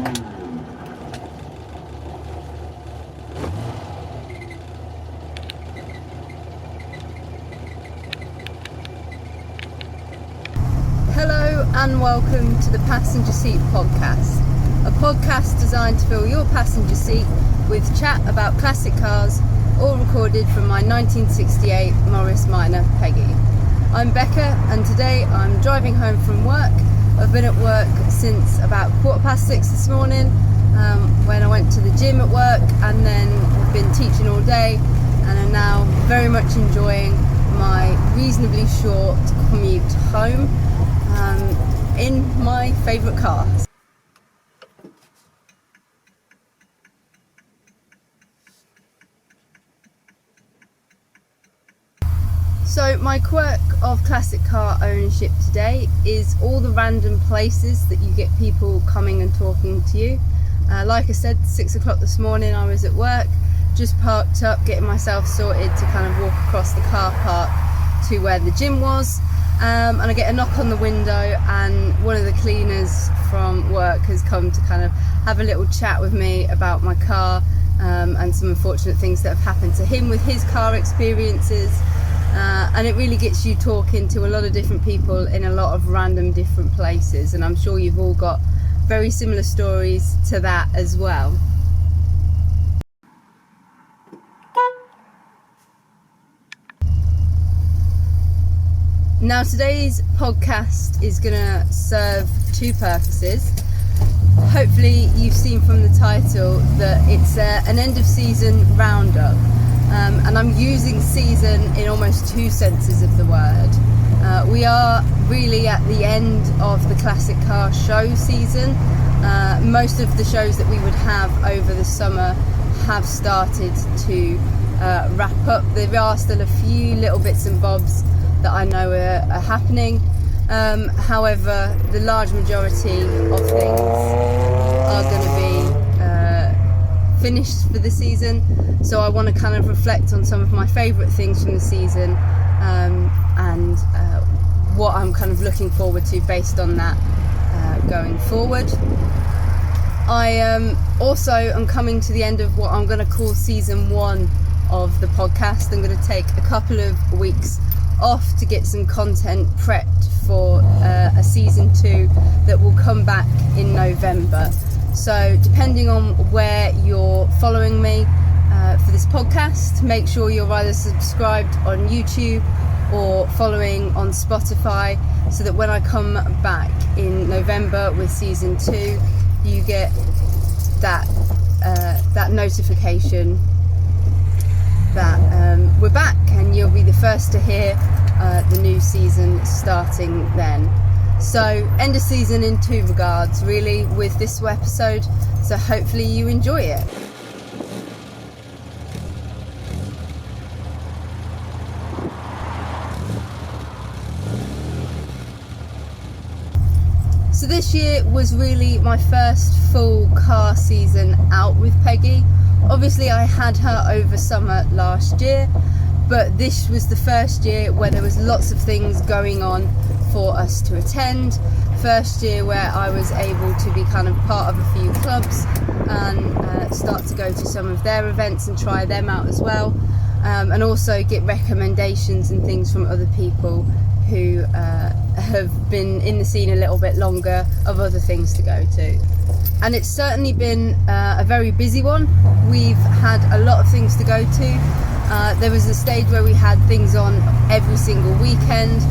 Hello and welcome to the Passenger Seat Podcast, a podcast designed to fill your passenger seat with chat about classic cars, all recorded from my 1968 Morris Minor Peggy. I'm Becca and today I'm driving home from work. I've been at work since about 6:15 this morning when I went to the gym at work, and then I've been teaching all day and am now very much enjoying my reasonably short commute home in my favourite car. So my quirk of classic car ownership today is all the random places that you get people coming and talking to you. Like I said, 6 o'clock this morning I was at work, just parked up, getting myself sorted to kind of walk across the car park to where the gym was. And I get a knock on the window, and one of the cleaners from work has come to kind of have a little chat with me about my car and some unfortunate things that have happened to him with his car experiences. And it really gets you talking to a lot of different people in a lot of random different places, and I'm sure you've all got very similar stories to that as well. Now today's podcast is going to serve two purposes. Hopefully you've seen from the title that it's an end of season roundup, and I'm using season in almost two senses of the word. We are really at the end of the classic car show season. Most of the shows that we would have over the summer have started to wrap up. There are still a few little bits and bobs that I know are happening. However, the large majority of things are going to be finished for the season. So I want to kind of reflect on some of my favourite things from the season and what I'm kind of looking forward to based on that going forward. I also am coming to the end of what I'm going to call season 1 of the podcast. I'm going to take a couple of weeks off to get some content prepped for a season 2 that will come back in November. So depending on where you're following me for this podcast, make sure you're either subscribed on YouTube or following on Spotify, so that when I come back in November with season 2, you get that notification that we're back, and you'll be the first to hear the new season starting then. So end of season in two regards really with this episode, so hopefully you enjoy it. So this year was really my first full car season out with Peggy. Obviously I had her over summer last year, but this was the first year where there was lots of things going on for us to attend. First year where I was able to be kind of part of a few clubs and start to go to some of their events and try them out as well, and also get recommendations and things from other people who have been in the scene a little bit longer of other things to go to. And it's certainly been a very busy one. We've had a lot of things to go to. There was a stage where we had things on every single weekend,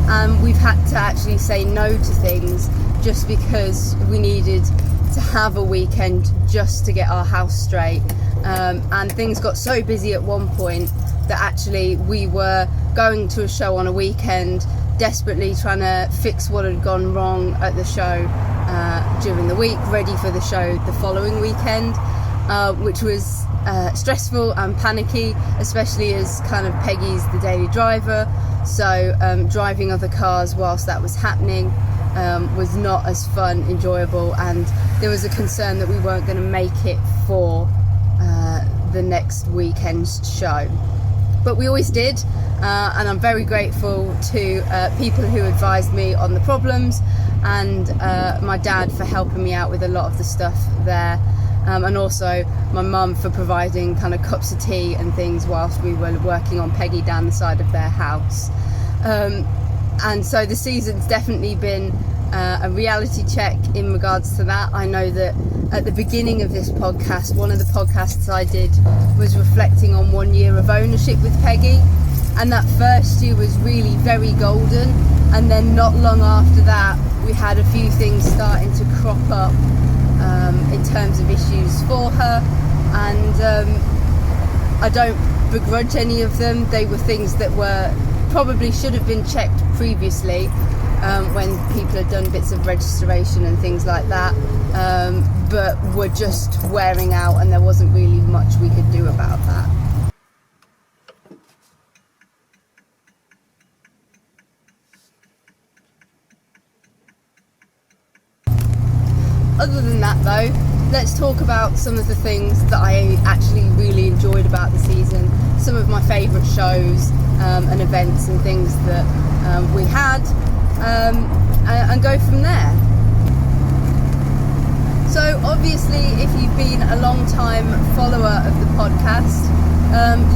and we've had to actually say no to things just because we needed to have a weekend just to get our house straight. And things got so busy at one point that actually we were going to a show on a weekend, desperately trying to fix what had gone wrong at the show during the week, ready for the show the following weekend, which was stressful and panicky, especially as kind of Peggy's the daily driver. So driving other cars whilst that was happening was not as fun, enjoyable, and there was a concern that we weren't going to make it for the next weekend's show. but we always did, and I'm very grateful to people who advised me on the problems, and my dad for helping me out with a lot of the stuff there, and also my mum for providing kind of cups of tea and things whilst we were working on Peggy down the side of their house. And so the season's definitely been a reality check in regards to that. I know that at the beginning of this podcast, one of the podcasts I did was reflecting on 1 year of ownership with Peggy, and that first year was really very golden, and then not long after that we had a few things starting to crop up in terms of issues for her, and I don't begrudge any of them. They were things that were probably should have been checked previously, when people had done bits of registration and things like that, but were just wearing out, and there wasn't really much we could do about that. Other than that though, let's talk about some of the things that I actually really enjoyed about the season, some of my favourite shows and events and things that we had, and go from there. So obviously, if you've been a long time follower of the podcast,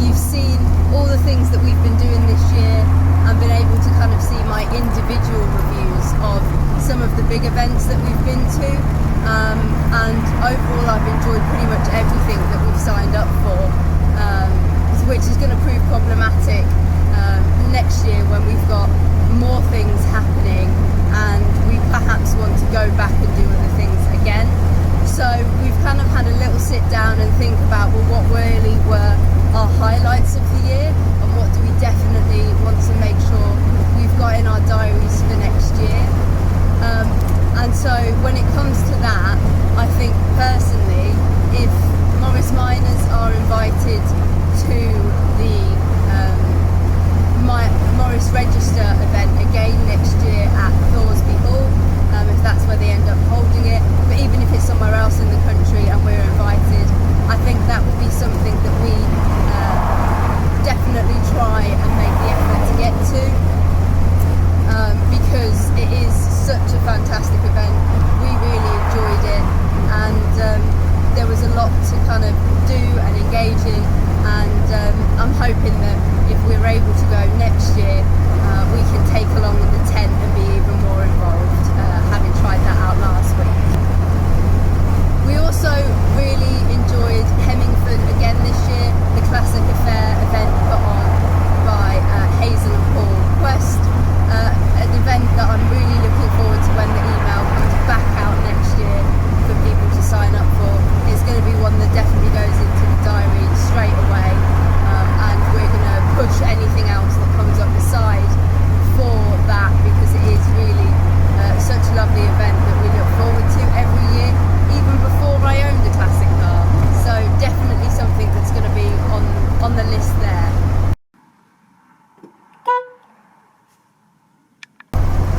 you've seen all the things that we've been doing this year and been able to kind of see my individual reviews of some of the big events that we've been to, and overall I've enjoyed pretty much everything that we've signed up for, which is going to prove problematic next year when we've got more things happening and we perhaps want to go back and do other things again. So we've kind of had a little sit down and think about, well, what really were our highlights of the year and what do we definitely want to make sure we've got in our diaries for next year. And so when it comes to that, I think personally, if Morris miners are invited to the Morris Register event again next year at Thorsby Hall, if that's where they end up holding it, but even if it's somewhere else in the country and we're invited, I think that would be something that we definitely try and make the effort to get to, because it is such a fantastic event. We really enjoyed it, and there was a lot to kind of do and engage in, and I'm hoping that if we're able to go next year, we can take along in the tent and be even more involved, having tried that out last week. We also really enjoyed Hemmingford again this year, the Classic Affair event put on by Hazel and Paul Quest, an event that I'm really looking forward to when the email comes back out next year for people to sign up for. It's going to be one that definitely goes into the diary straight away, and we're going to push anything else that comes up beside for that, because it is really such a lovely event that we look forward to every year, even before I owned a classic car. So definitely something that's going to be on the list there.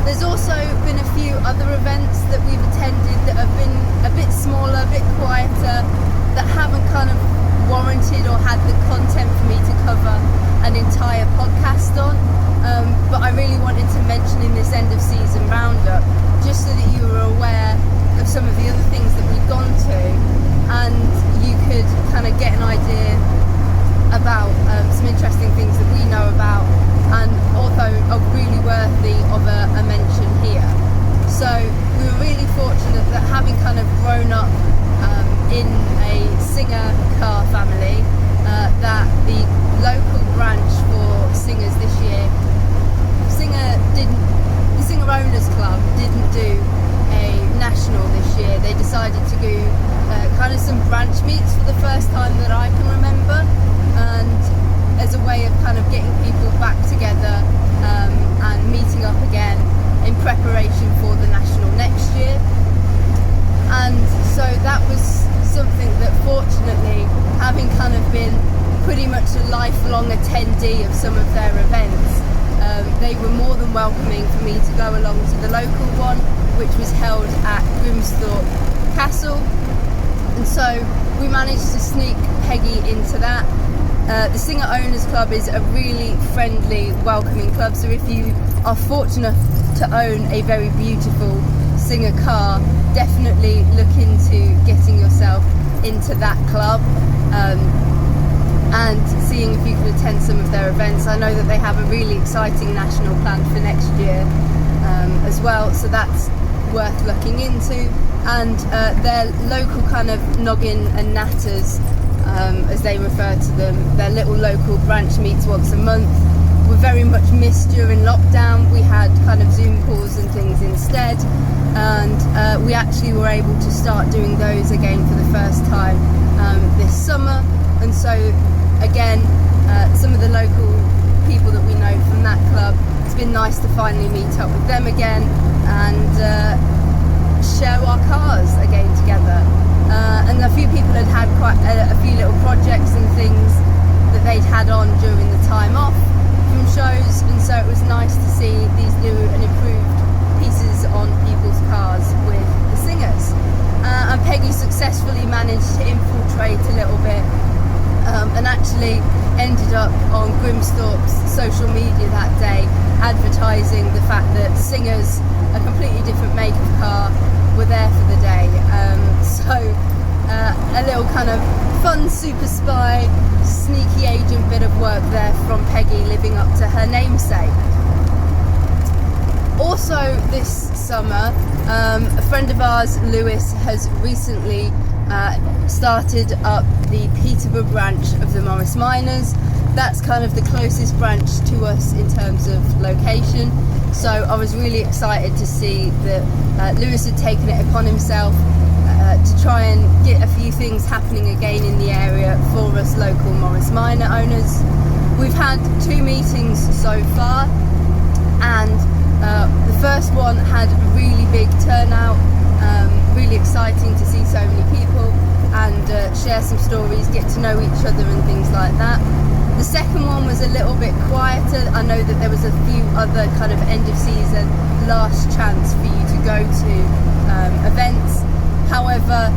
There's also been a few other events that we've attended that have been a bit smaller, a bit quieter, that haven't kind of warranted or had the content for me to cover an entire podcast on, but I really wanted to mention in this end of season roundup, just so that you were aware of some of the other things that we've gone to, and you could kind of get an idea about some interesting things that we know about, and also are really worthy of a mention here. So we were really fortunate that, having kind of grown up in a Singer car family, that the local branch for Singers this year, the Singer Owners Club didn't do a national this year. They decided to do kind of some branch meets for the first time that I can remember, and as a way of kind of getting people back together and meeting up again in preparation for the national next year. And so that was something that, fortunately, having kind of been pretty much a lifelong attendee of some of their events, they were more than welcoming for me to go along to the local one, which was held at Grimsthorpe Castle. And so we managed to sneak Peggy into that, The Singer Owners Club is a really friendly, welcoming club, so if you are fortunate to own a very beautiful Singer car, definitely look into getting yourself into that club and seeing if you can attend some of their events. I know that they have a really exciting national plan for next year as well, so that's worth looking into. And their local kind of noggin and natters, as they refer to them, their little local branch meets once a month, were very much missed during lockdown. We had kind of Zoom calls and things instead, and we actually were able to start doing those again for the first time this summer. And so again, some of the local people that we know from that club, it's been nice to finally meet up with them again and share our cars again together. And a few people had quite a few little projects and things that they'd had on during the time off from shows, and so it was nice to see these new and improved pieces on people's cars with the Singers. And Peggy successfully managed to infiltrate a little bit and actually ended up on Grimsthorpe's social media that day advertising the fact that Singers, a completely different make of car, were there for the day. A little kind of fun super spy, sneaky agent bit of work there from Peggy, living up to her namesake. Also this summer, a friend of ours, Lewis, has recently started up the Peterborough branch of the Morris Miners. That's kind of the closest branch to us in terms of location, so I was really excited to see that Lewis had taken it upon himself to try and get a few things happening again in the area for us local Morris Miner owners. We've had 2 meetings so far, and the first one had a really big turnout, really exciting to see so many people and share some stories, get to know each other and things like that. The second one was a little bit quieter. I know that there was a few other kind of end of season, last chance for you to go to events. However,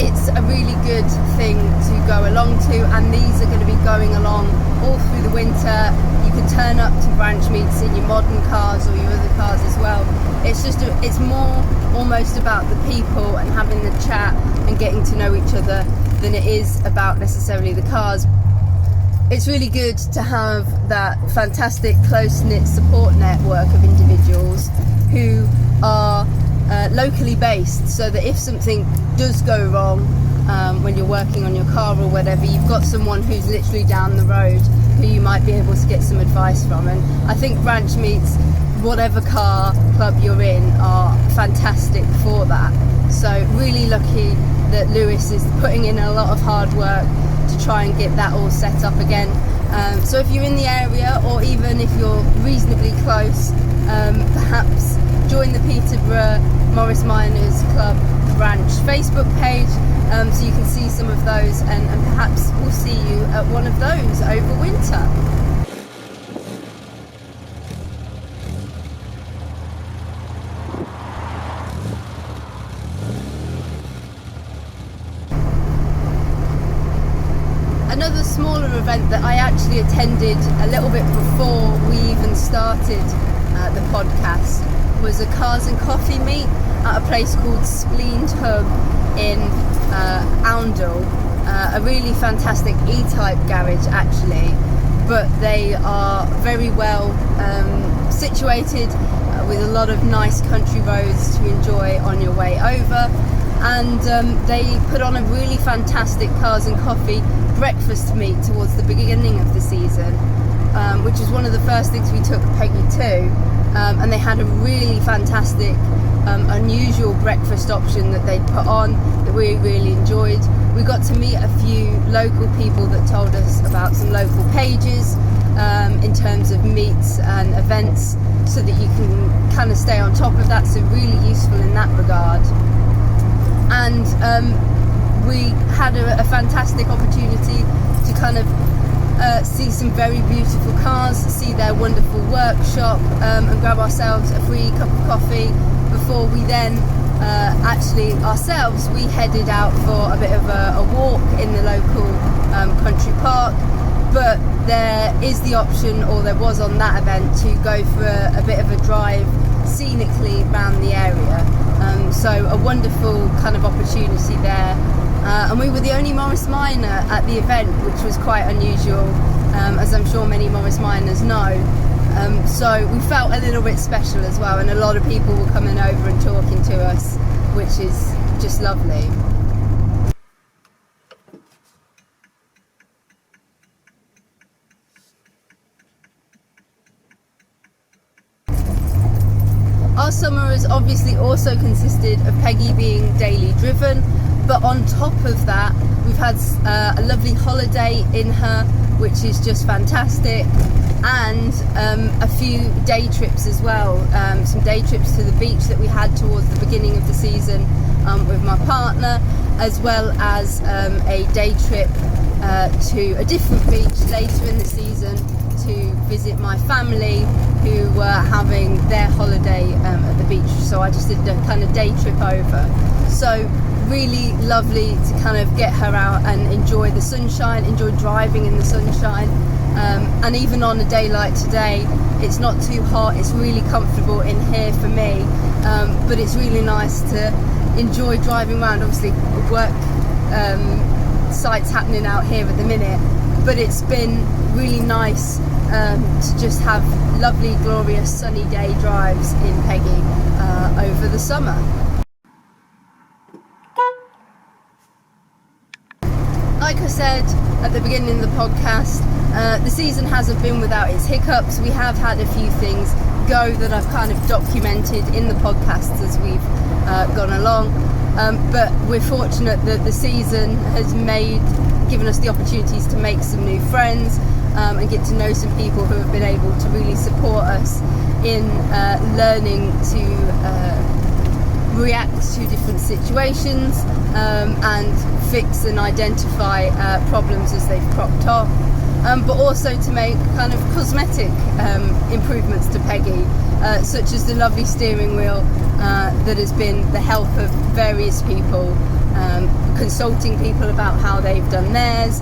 it's a really good thing to go along to, and these are going to be going along all through the winter. You can turn up to branch meets in your modern cars or your other cars as well. It's more almost about the people and having the chat and getting to know each other than it is about necessarily the cars. It's really good to have that fantastic close-knit support network of individuals who are locally based, so that if something does go wrong when you're working on your car or whatever, you've got someone who's literally down the road who you might be able to get some advice from. And I think branch meets, whatever car club you're in, are fantastic for that. So really lucky that Lewis is putting in a lot of hard work to try and get that all set up again. So if you're in the area, or even if you're reasonably close, perhaps join the Peterborough Morris Miners Club branch Facebook page, so you can see some of those, and perhaps we'll see you at one of those over winter. Another smaller event that I actually attended a little bit before we even started the podcast was a Cars and Coffee meet at a place called Spleen Hub in Oundle, a really fantastic E-type garage actually, but they are very well situated with a lot of nice country roads to enjoy on your way over, and they put on a really fantastic Cars and Coffee breakfast meet towards the beginning of the season, which was one of the first things we took Peggy to, and they had a really fantastic unusual breakfast option that they'd put on that we really enjoyed. We got to meet a few local people that told us about some local pages in terms of meets and events, so that you can kind of stay on top of that, so really useful in that regard. And we had a fantastic opportunity to kind of see some very beautiful cars, see their wonderful workshop, and grab ourselves a free cup of coffee before we then actually ourselves, we headed out for a bit of a walk in the local country park, but there is the option, or there was on that event, to go for a bit of a drive scenically around the area. So a wonderful kind of opportunity there. And we were the only Morris Minor at the event, which was quite unusual, as I'm sure many Morris Minors know. So we felt a little bit special as well, and a lot of people were coming over and talking to us, which is just lovely. Our summer has obviously also consisted of Peggy being daily driven, but on top of that, we've had a lovely holiday in her, which is just fantastic, and a few day trips as well. Some day trips to the beach that we had towards the beginning of the season with my partner, as well as a day trip to a different beach later in the season to visit my family who were having their holiday at the beach. So I just did a kind of day trip over. So really lovely to kind of get her out and enjoy the sunshine, enjoy driving in the sunshine. And even on a day like today, it's not too hot, it's really comfortable in here for me, but it's really nice to enjoy driving around. Obviously work sites happening out here at the minute, but it's been really nice to just have lovely, glorious sunny day drives in Peggy over the summer. Like I said at the beginning of the podcast, the season hasn't been without its hiccups. We have had a few things go that I've kind of documented in the podcasts as we've gone along, but we're fortunate that the season has given us the opportunities to make some new friends and get to know some people who have been able to really support us in learning to react to different situations and fix and identify problems as they've cropped up, but also to make kind of cosmetic improvements to Peggy, such as the lovely steering wheel that has been the help of various people, consulting people about how they've done theirs,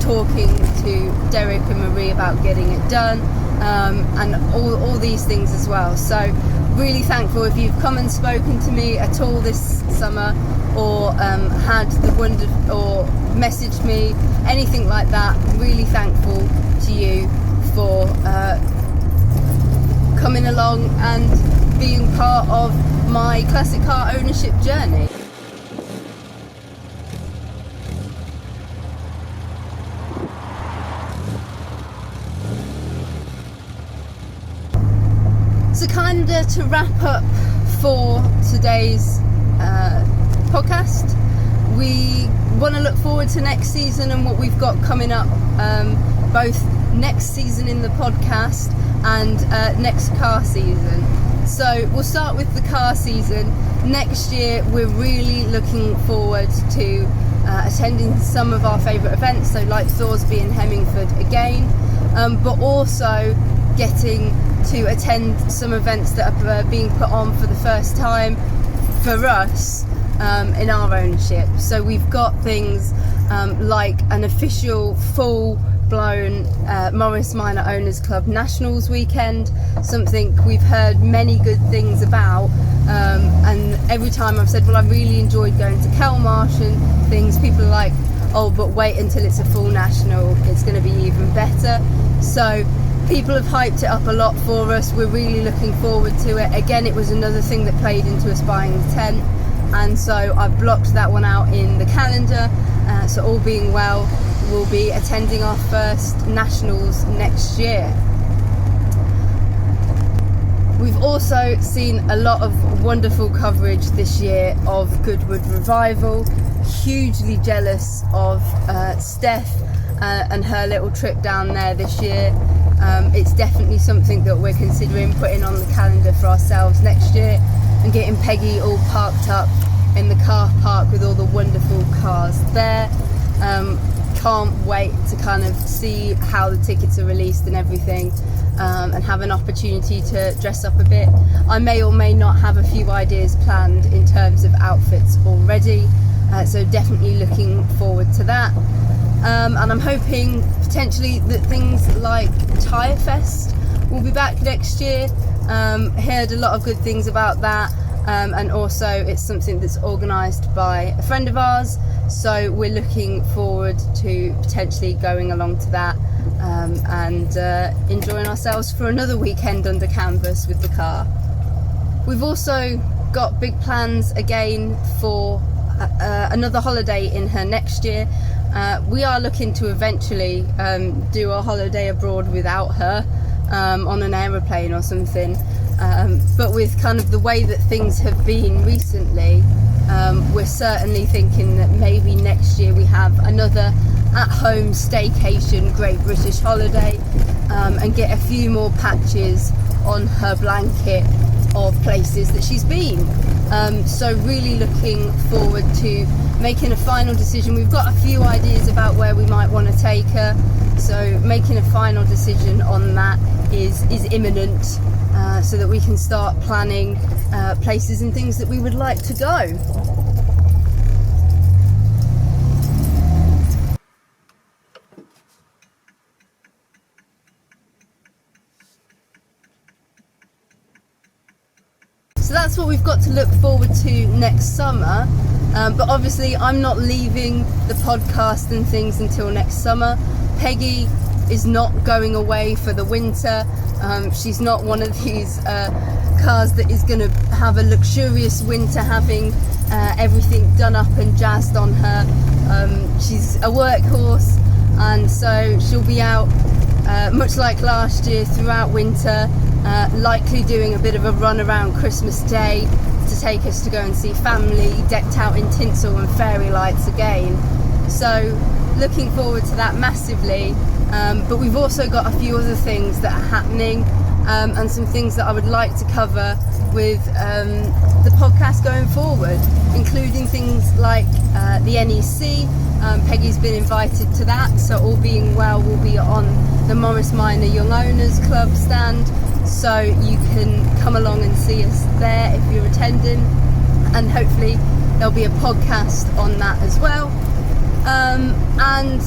talking to Derek and Marie about getting it done, and all these things as well. So really thankful if you've come and spoken to me at all this summer, or had the wonder, or messaged me, anything like that. Really thankful to you for coming along and being part of my classic car ownership journey. So kinda to wrap up for today's podcast, we want to look forward to next season and what we've got coming up, both next season in the podcast and next car season. So we'll start with the car season. Next year we're really looking forward to attending some of our favourite events, so like Thorsby and Hemmingford again, but also getting to attend some events that are being put on for the first time for us in our ownership. So we've got things like an official full-blown Morris Minor Owners Club Nationals weekend, something we've heard many good things about, and every time I've said, well, I really enjoyed going to Kelmarsh and things, people are like, oh, but wait until it's a full national, it's going to be even better. So people have hyped it up a lot for us. We're really looking forward to it. Again, it was another thing that played into us buying the tent, and so I've blocked that one out in the calendar. So all being well, we'll be attending our first nationals next year. We've also seen a lot of wonderful coverage this year of Goodwood Revival. Hugely jealous of Steph and her little trip down there this year. It's definitely something that we're considering putting on the calendar for ourselves next year, and getting Peggy all parked up in the car park with all the wonderful cars there. can't wait to kind of see how the tickets are released and everything, and have an opportunity to dress up a bit. I may or may not have a few ideas planned in terms of outfits already, so definitely looking forward to that. And I'm hoping potentially that things like Tyre Fest will be back next year. Heard a lot of good things about that, and also it's something that's organised by a friend of ours, so we're looking forward to potentially going along to that, and enjoying ourselves for another weekend under canvas with the car. We've also got big plans again for another holiday in her next year. We are looking to eventually do a holiday abroad without her, on an aeroplane or something, but with kind of the way that things have been recently, we're certainly thinking that maybe next year we have another at-home staycation Great British holiday, and get a few more patches on her blanket of places that she's been. So really looking forward to making a final decision. We've got a few ideas about where we might want to take her, so making a final decision on that is imminent, so that we can start planning places and things that we would like to go. So that's what we've got to look forward to next summer, but obviously I'm not leaving the podcast and things until next summer. Peggy is not going away for the winter. She's not one of these cars that is going to have a luxurious winter, having everything done up and jazzed on her. She's a workhorse, and so she'll be out, much like last year, throughout winter, likely doing a bit of a run around Christmas Day to take us to go and see family decked out in tinsel and fairy lights again. So looking forward to that massively, but we've also got a few other things that are happening, and some things that I would like to cover with the podcast going forward, including things like the NEC. Peggy's been invited to that, so all being well we'll be on the Morris Minor Young Owners Club stand, so you can come along and see us there if you're attending, and hopefully there'll be a podcast on that as well. And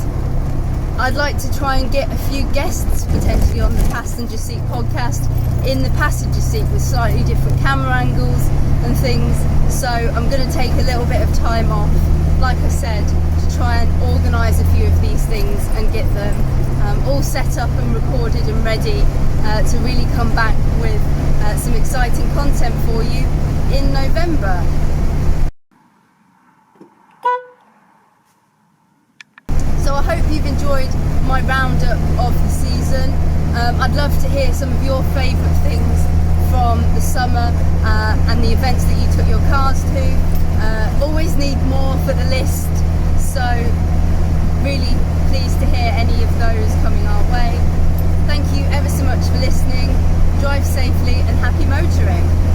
I'd like to try and get a few guests potentially on the passenger seat podcast in the passenger seat with slightly different camera angles and things. So I'm going to take a little bit of time off, like I said, to try and organise a few of these things and get them all set up and recorded and ready to really come back with some exciting content for you in November. So I hope you've enjoyed my roundup of the season. I'd love to hear some of your favourite things from the summer and the events that you took your cars to. Always need more for the list, so really pleased to hear any of those coming our way. Thank you ever so much for listening. Drive safely and happy motoring.